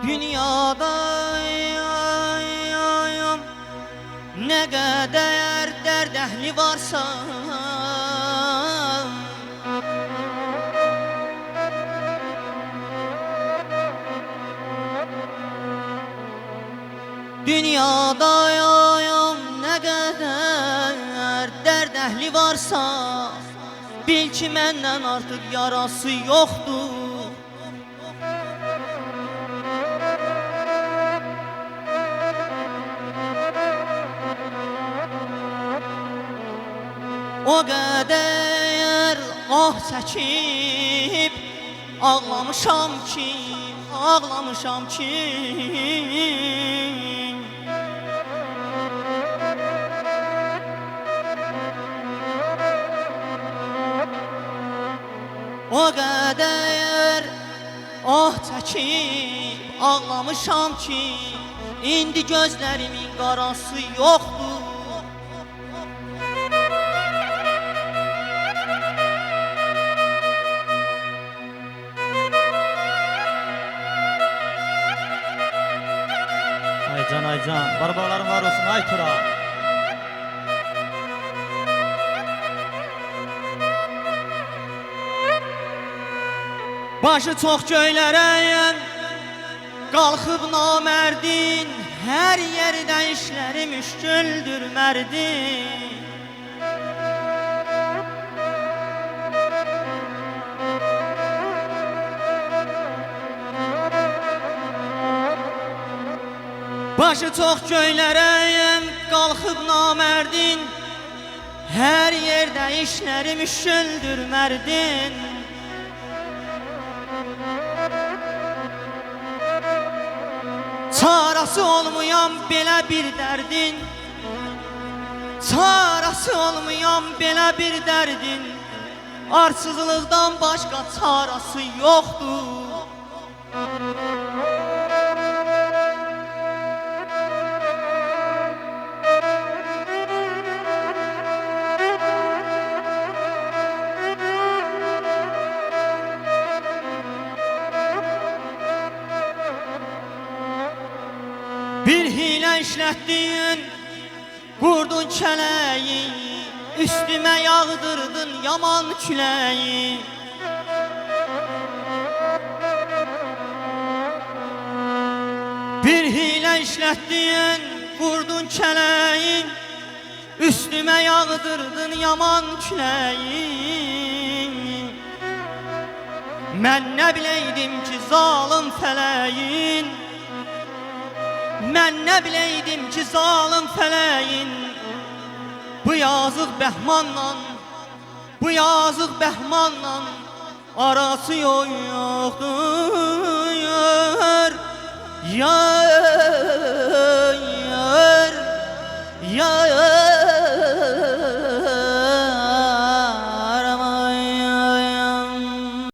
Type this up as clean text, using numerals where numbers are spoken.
Dünyada ne kadar derd ehli varsa Dünyada ne kadar derd ehli varsa bil ki menden artık yarası yoktur. O kadar ah çekip ağlamışam ki, ağlamışam ki O kadar ah çekip ağlamışam ki indi gözlerimin qarası yoktur. Aycan, barbarların var olsun, ay Tura. Başı çox göylərə qalxıb namərdin, hər yerdə işləri müşküldür mərdin. Başı çox göylərə qalxıb namərdin, hər yerdə işləri müşküldür mərdin. Çarası olmayan belə bir dərdin, çarası olmayan belə bir dərdin, arsızlıqdan başqa çarası yoxdur. Bir hilə işlətdin, qurdun kələyi, üstümə yağdırdın yaman küləyi. Bir hilə işlətdin, qurdun kələyi, üstümə yağdırdın yaman küləyi. Mən nə biləydim ki zalım fələyin, mən nə biləydim ki zalım fələyin bu yazıq Bəhmanla, bu yazıq Bəhmanla arası yoxdur.